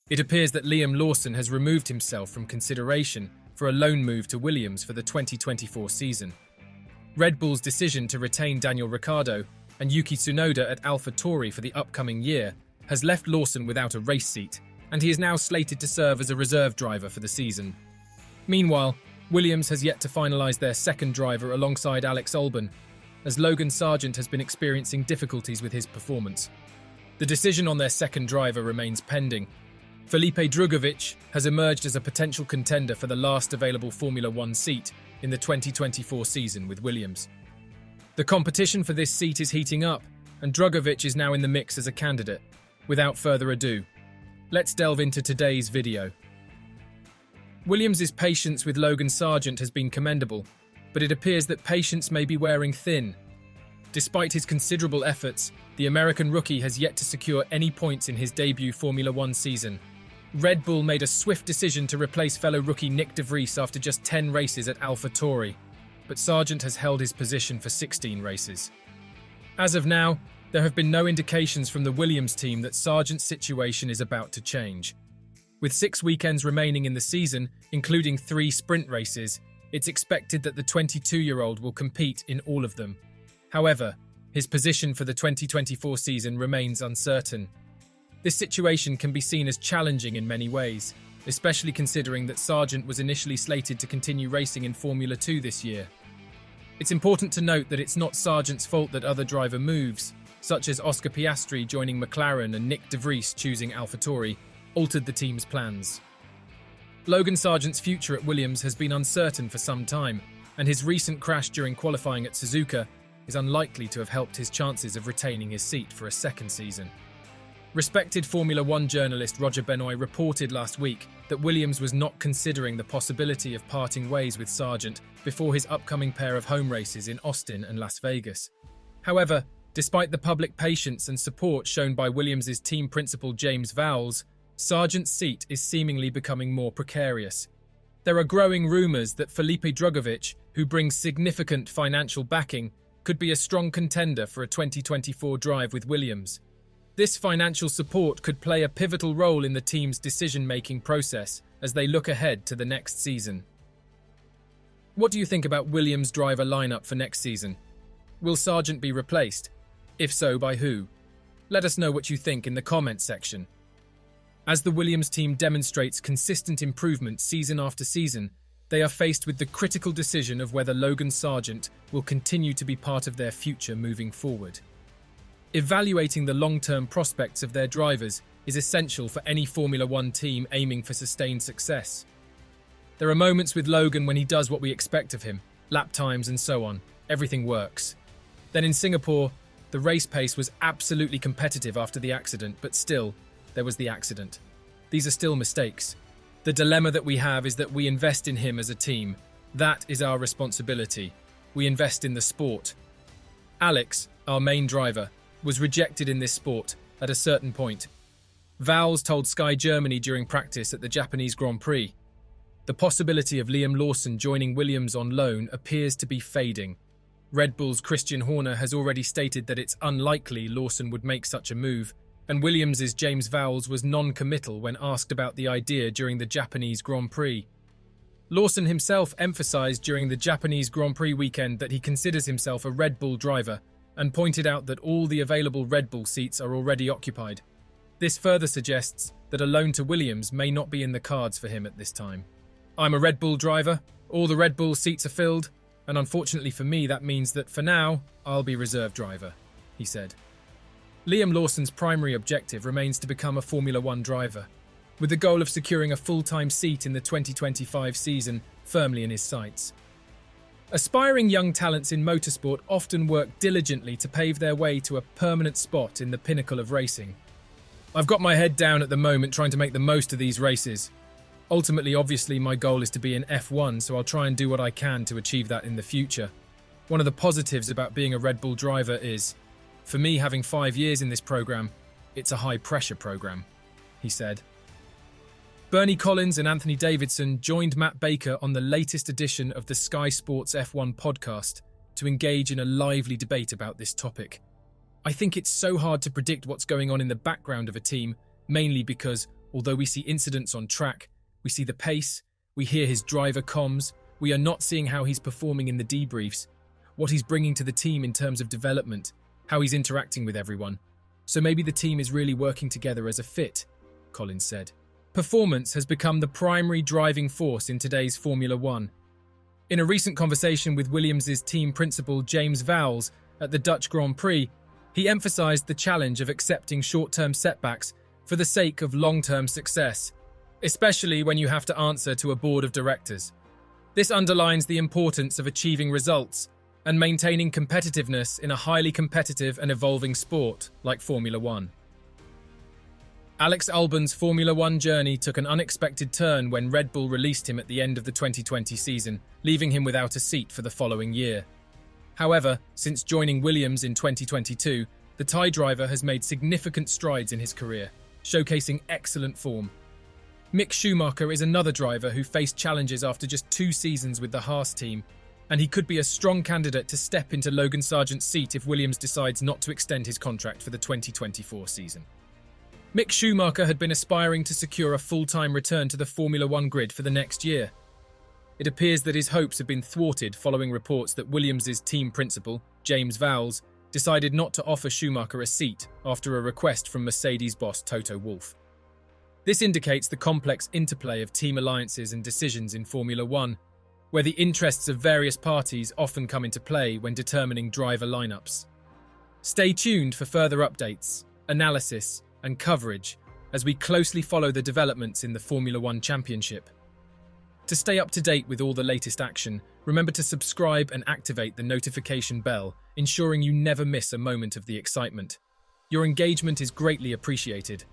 It appears that Liam Lawson has removed himself from consideration for a loan move to Williams for the 2024 season. Red Bull's decision to retain Daniel Ricciardo and Yuki Tsunoda at AlphaTauri for the upcoming year has left Lawson without a race seat, and he is now slated to serve as a reserve driver for the season. Meanwhile, Williams has yet to finalise their second driver alongside Alex Albon, as Logan Sargeant has been experiencing difficulties with his performance. The decision on their second driver remains pending. Felipe Drugovich has emerged as a potential contender for the last available Formula One seat in the 2024 season with Williams. The competition for this seat is heating up, and Drugovich is now in the mix as a candidate. Without further ado, let's delve into today's video. Williams' patience with Logan Sargeant has been commendable, but it appears that patience may be wearing thin. Despite his considerable efforts, the American rookie has yet to secure any points in his debut Formula One season. Red Bull made a swift decision to replace fellow rookie Nick De Vries after just 10 races at AlphaTauri, but Sargeant has held his position for 16 races. As of now, there have been no indications from the Williams team that Sargeant's situation is about to change. With 6 weekends remaining in the season, including 3 sprint races, it's expected that the 22-year-old will compete in all of them. However, his position for the 2024 season remains uncertain. This situation can be seen as challenging in many ways, especially considering that Sargeant was initially slated to continue racing in Formula 2 this year. It's important to note that it's not Sargeant's fault that other driver moves, such as Oscar Piastri joining McLaren and Nick De Vries choosing AlphaTauri, altered the team's plans. Logan Sargeant's future at Williams has been uncertain for some time, and his recent crash during qualifying at Suzuka is unlikely to have helped his chances of retaining his seat for a second season. Respected Formula One journalist Roger Benoit reported last week that Williams was not considering the possibility of parting ways with Sargeant before his upcoming pair of home races in Austin and Las Vegas. However, despite the public patience and support shown by Williams' team principal James Vowles, Sargeant's seat is seemingly becoming more precarious. There are growing rumours that Felipe Drugovich, who brings significant financial backing, could be a strong contender for a 2024 drive with Williams. This financial support could play a pivotal role in the team's decision-making process as they look ahead to the next season. What do you think about Williams' driver lineup for next season? Will Sargeant be replaced? If so, by who? Let us know what you think in the comments section. As the Williams team demonstrates consistent improvement season after season, they are faced with the critical decision of whether Logan Sargeant will continue to be part of their future moving forward. Evaluating the long-term prospects of their drivers is essential for any Formula One team aiming for sustained success. There are moments with Logan when he does what we expect of him, lap times and so on, everything works. Then in Singapore, the race pace was absolutely competitive after the accident, but still, there was the accident. These are still mistakes. The dilemma that we have is that we invest in him as a team. That is our responsibility. We invest in the sport. Alex, our main driver, was rejected in this sport at a certain point. Vowles told Sky Germany during practice at the Japanese Grand Prix. The possibility of Liam Lawson joining Williams on loan appears to be fading. Red Bull's Christian Horner has already stated that it's unlikely Lawson would make such a move, and Williams' James Vowles was non-committal when asked about the idea during the Japanese Grand Prix. Lawson himself emphasized during the Japanese Grand Prix weekend that he considers himself a Red Bull driver and pointed out that all the available Red Bull seats are already occupied. This further suggests that a loan to Williams may not be in the cards for him at this time. I'm a Red Bull driver, all the Red Bull seats are filled, and unfortunately for me that means that for now, I'll be reserve driver, he said. Liam Lawson's primary objective remains to become a Formula One driver, with the goal of securing a full-time seat in the 2025 season firmly in his sights. Aspiring young talents in motorsport often work diligently to pave their way to a permanent spot in the pinnacle of racing. I've got my head down at the moment trying to make the most of these races. Ultimately, obviously, my goal is to be in F1, so I'll try and do what I can to achieve that in the future. One of the positives about being a Red Bull driver is, for me having 5 years in this program, it's a high-pressure program, he said. Bernie Collins and Anthony Davidson joined Matt Baker on the latest edition of the Sky Sports F1 podcast to engage in a lively debate about this topic. I think it's so hard to predict what's going on in the background of a team, mainly because Although we see incidents on track, we see the pace, we hear his driver comms, we are not seeing how he's performing in the debriefs, what he's bringing to the team in terms of development, how he's interacting with everyone. So maybe the team is really working together as a fit, Collins said. Performance has become the primary driving force in today's Formula One. In a recent conversation with Williams' team principal James Vowles at the Dutch Grand Prix, he emphasized the challenge of accepting short-term setbacks for the sake of long-term success, especially when you have to answer to a board of directors. This underlines the importance of achieving results and maintaining competitiveness in a highly competitive and evolving sport like Formula One. Alex Albon's Formula One journey took an unexpected turn when Red Bull released him at the end of the 2020 season, leaving him without a seat for the following year. However, since joining Williams in 2022, the Thai driver has made significant strides in his career, showcasing excellent form. Mick Schumacher is another driver who faced challenges after just 2 seasons with the Haas team, and he could be a strong candidate to step into Logan Sargeant's seat if Williams decides not to extend his contract for the 2024 season. Mick Schumacher had been aspiring to secure a full-time return to the Formula One grid for the next year. It appears that his hopes have been thwarted following reports that Williams' team principal, James Vowles, decided not to offer Schumacher a seat after a request from Mercedes boss Toto Wolff. This indicates the complex interplay of team alliances and decisions in Formula One, where the interests of various parties often come into play when determining driver lineups. Stay tuned for further updates, analysis, and coverage as we closely follow the developments in the Formula One Championship. To stay up to date with all the latest action, remember to subscribe and activate the notification bell, ensuring you never miss a moment of the excitement. Your engagement is greatly appreciated,